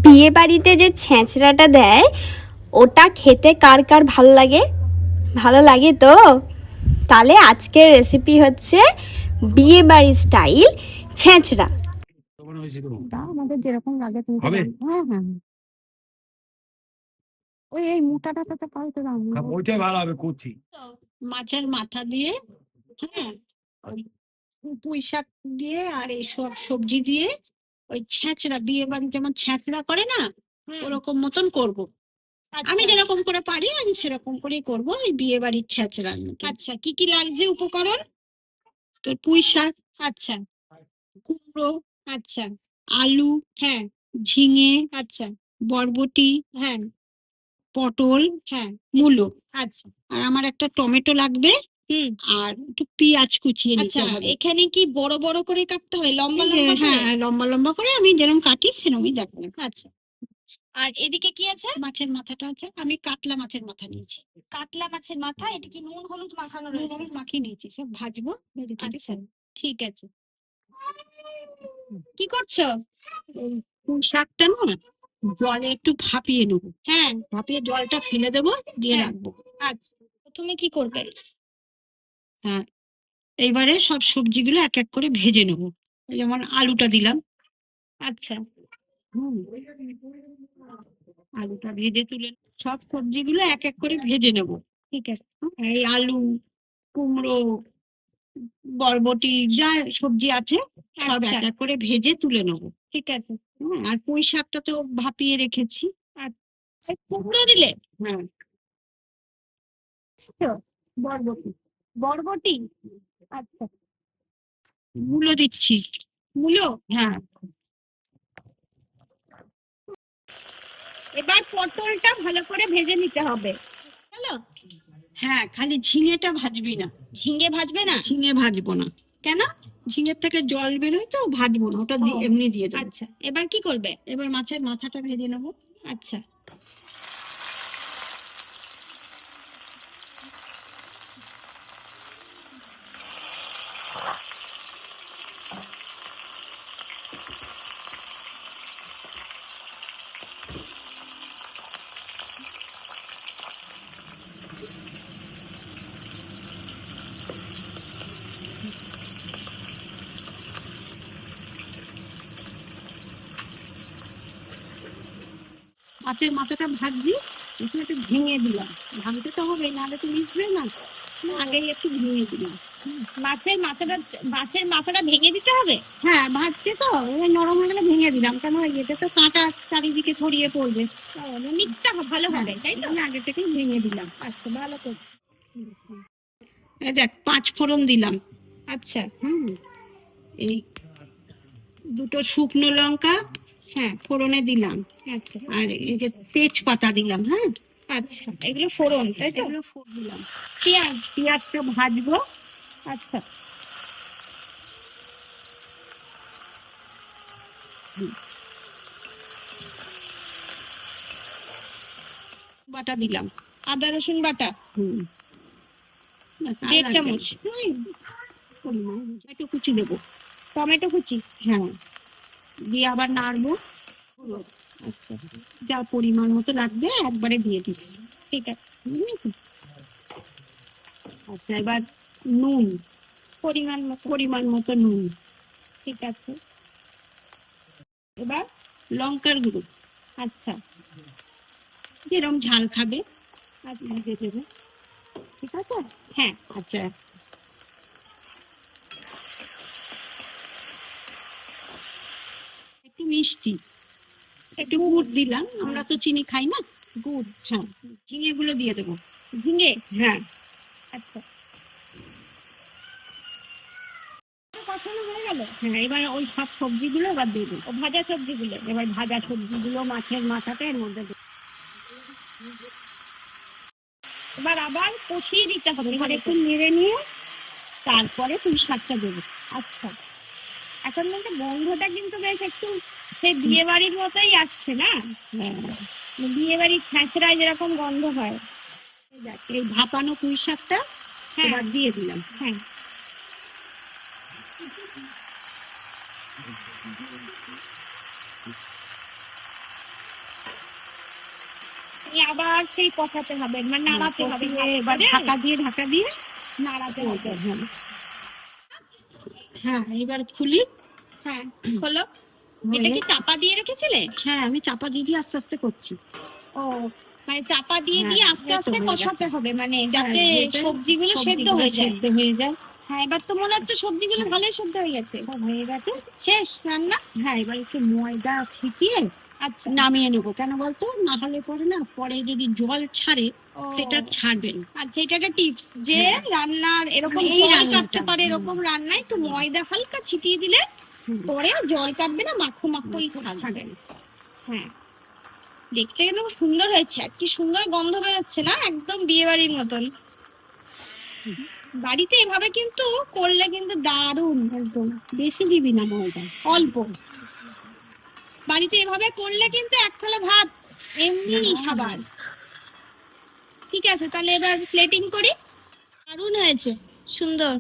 বিয়ে বাড়িতে যে ছেঁচড়াটা দেয় ওটা খেতে কার কার ভালো লাগে? ভালো লাগে তো? তাহলে আজকের রেসিপি হচ্ছে বিয়ে বাড়ির স্টাইল ছেঁচড়া। আমাদের যেরকম লাগে তুমি হবে? হ্যাঁ হ্যাঁ ওই এই মোটাটা তো পাই তো ওইটাই ভালো হবে, করছি। মাছের মাথা দিয়ে, হ্যাঁ, ওই পুঁই শাক দিয়ে আর এই সব সবজি দিয়ে ওই ছেঁচড়া বিয়ে বাড়ি যেমন ছেঁচড়া করে না ওরকম মতন করব। আমি যেরকম করে পারি আমি সেরকম করেই করব এই বিয়ে বাড়ির ছেঁচড়া। আচ্ছা, কি কি লাগছে উপকরণ? তো পুঁই শাক, আচ্ছা কুমড়ো, আচ্ছা আলু, হ্যাঁ ঝিঙে, আচ্ছা বরবটি, হ্যাঁ পটল, হ্যাঁ মূলো, আচ্ছা আর আমার একটা টমেটো লাগবে, হুম আর একটু পেঁয়াজ কুচিয়ে নিতে আচ্ছা, হবে। এখানে কি বড় বড় করে কাটতে হয় লম্বা এই যে, লম্বা করে? হ্যাঁ, লম্বা লম্বা করে আমি যেরকম কাটি সেরকমই দেখো। আচ্ছা, আর এদিকে কি আছে? মাছের মাথাটা আছে, আমি কাতলা মাছের মাথা নিয়েছি। কাতলা মাছের মাথা, এটা কি নুন হলুদ মাখানো নুন রয়েছে? হলুদ মাখিয়ে নিয়েছি, সব ভাজবো ভেজে টেজে আচ্ছা খাবো। ঠিক আছে। কি করছো? এই পুঁই শাকটা না জলে একটু ভাপিয়ে নেবো, হ্যাঁ ভাপিয়ে জলটা ফেলে দেবো, দিয়ে হ্যাঁ রাখবো। আচ্ছা, প্রথমে কি করবে? হ্যাঁ, এইবারে সব সবজিগুলো এক এক করে ভেজে নেবো। যেমন আলুটা দিলাম, আচ্ছা হুম, আলুটা ভেজে তুলে সব সবজিগুলো এক এক করে ভেজে নেবো। ঠিক আছে। এই আলু, কুমড়ো, বরবটি, যা সবজি আছে সব আচ্ছা এক এক করে ভেজে তুলে নেবো। ঠিক আছে। আর পুঁই শাকটা তো ভাপিয়ে রেখেছি। এই কুমড়ো দিলে? হ্যাঁ, তো বরবটি, বরবটি, আচ্ছা মূলো দিচ্ছি। মূলো। হ্যাঁ, এবার পটলটা ভালো করে ভেজে নিতে হবে। হ্যালো, হ্যাঁ, খালি ঝিঙেটা ভাজবি না। ঝিঙে ভাজবে না? ঝিঙে ভাজবো না, কেন? ঝিঙের থেকে জল বেরোয় তো, ভাজবো না, ওটা ও, এমনি দিয়ে দেবো। আচ্ছা এবার কি করবে? এবার মাছের মাথাটা ভেজে নেবো। আচ্ছা মাছের মাথাটা ভাজছি, এখানে একটু ভেঙে দিলাম, ভাঙতে তো হবে নাহলে তো মিশবে না, আগেই একটু ভেঙে দিলাম। মাছের মাথাটা ভেঙে দিতে হবে? হ্যাঁ, ভাজছে তো এবার নরম হয়ে গেলে ভেঙে দিলাম, কেন এতে তো কাঁটা চারিদিকে ছড়িয়ে পড়বে। মিক্সটা ভালো হবে তাই তো? আমি আগে থেকেই ভেঙে দিলাম। আচ্ছা ভালো করে। এই দেখ, 5 ফোড়ন দিলাম। আচ্ছা হুম, এই দুটো শুকনো লঙ্কা, হ্যাঁ ফোড়নে দিলাম, আচ্ছা আর এই যে তেজপাতা দিলাম। হ্যাঁ, আচ্ছা, এগুলো ফোড়ন তাই তো? এগুলো ফোড়ন দিলাম। পেঁয়াজ, পেঁয়াজটা ভাজবো। আচ্ছা বাটা দিলাম। আদা রসুন বাটা হুম, ব্যাস, আর 1.5 লাগবে না। চামচ। একটু কুচি দেবো। টমেটো কুচি। হ্যাঁ, দিয়ে আবার নাড়বো। আচ্ছা যা পরিমাণ মতো লাগবে একবারে দিয়ে দিস। ঠিক আছে, আচ্ছা, এবার নুন, পরিমাণ মতো। নুন। ঠিক আছে, এবার লঙ্কার গুঁড়ো, আচ্ছা যেরকম ঝাল খাবে আচ্ছা দিয়ে দেবে। ঠিক আছে। হ্যাঁ আচ্ছা, একটু মিষ্টি, একটু গুড় দিলাম, আমরা তো চিনি খাই না। গুড়, হ্যাঁ, ঝিঙে গুলো দিয়ে দেবো। ঝিঙে, হ্যাঁ, আচ্ছা কষানো হয়ে গেল? হ্যাঁ, এবার ওই সব সবজিগুলো এবার দিয়ে দেবো। ও ভাজা সবজিগুলো? এবার ভাজা সবজিগুলো মাছের মাথাটা এর মধ্যে দেবো। এবার আবার কষিয়ে দিতে হবে এবার ভালো একটু করে। নেড়ে নিয়ে তারপরে তুমি শাকটা দেবো। আচ্ছা, এখন বলতে গন্ধটা কিন্তু বেশ একটু সেই বিয়ে বাড়ির মতোই আসছে না? হ্যাঁ, বিয়ে বাড়ির ছেঁচড়ায় যেরকম গন্ধ হয়। এই দেখ, এই ভাপানো পুঁই শাকটা হ্যাঁ এবার দিয়ে দিলাম। হ্যাঁ আবার সেই কষাতে হবে, মানে নাড়াতে হবে, এবার ঢাকা দিয়ে নাড়াতে হবে। হ্যাঁ এবার খুলি। হ্যাঁ খোলো। হয়ে- এটা কি চাপা দিয়ে রেখেছিলে? হ্যাঁ আমি চাপা দিয়ে আস্তে আস্তে করছি। ও মানে চাপা দিয়ে হ্যাঁ, দিয়ে আস্তে এই তো আস্তে হয়ে কষাতে হবে, মানে যাতে হ্যাঁ, যাতে সবজিগুলো সেদ্ধ হয়ে যায়। সেদ্ধ হয়ে যায়। হ্যাঁ এবার তো মনে হচ্ছে সবজিগুলো ভালোই সেদ্ধ হয়ে গেছে। সব হয়ে গেছে। শেষ রান্না? হ্যাঁ এবার একটু ময়দা ছিটিয়ে আচ্ছা নামিয়ে নেবো। কেন বলতো, না হলে পরে না, পরে যদি জল ছাড়ে ও, সেটা ছাড়বে না। আচ্ছা এটা একটা টিপস যে হ্যাঁ। রান্নার এরকম মানে এই জল রান্নাটা। কাটতে পারে, এরকম রান্নায় একটু ময়দা হালকা ছিটিয়ে দিলে হুম। পরে জল কাটবে না, মাখো মাখোই থাকবে। হ্যাঁ দেখতে কিন্তু খুব সুন্দর হয়েছে, আর কি সুন্দর গন্ধ বেরোচ্ছে না, একদম বিয়ে বাড়ির মতন। বাড়িতে এভাবে কিন্তু করলে কিন্তু দারুণ, একদম বেশি দিবি না ময়দা, অল্প। বাড়িতে এভাবে করলে কিন্তু এক থালা ভাত এমনি খাবার। ঠিক আছে তাহলে এবার প্লেটিং করি। দারুণ হয়েছে, সুন্দর।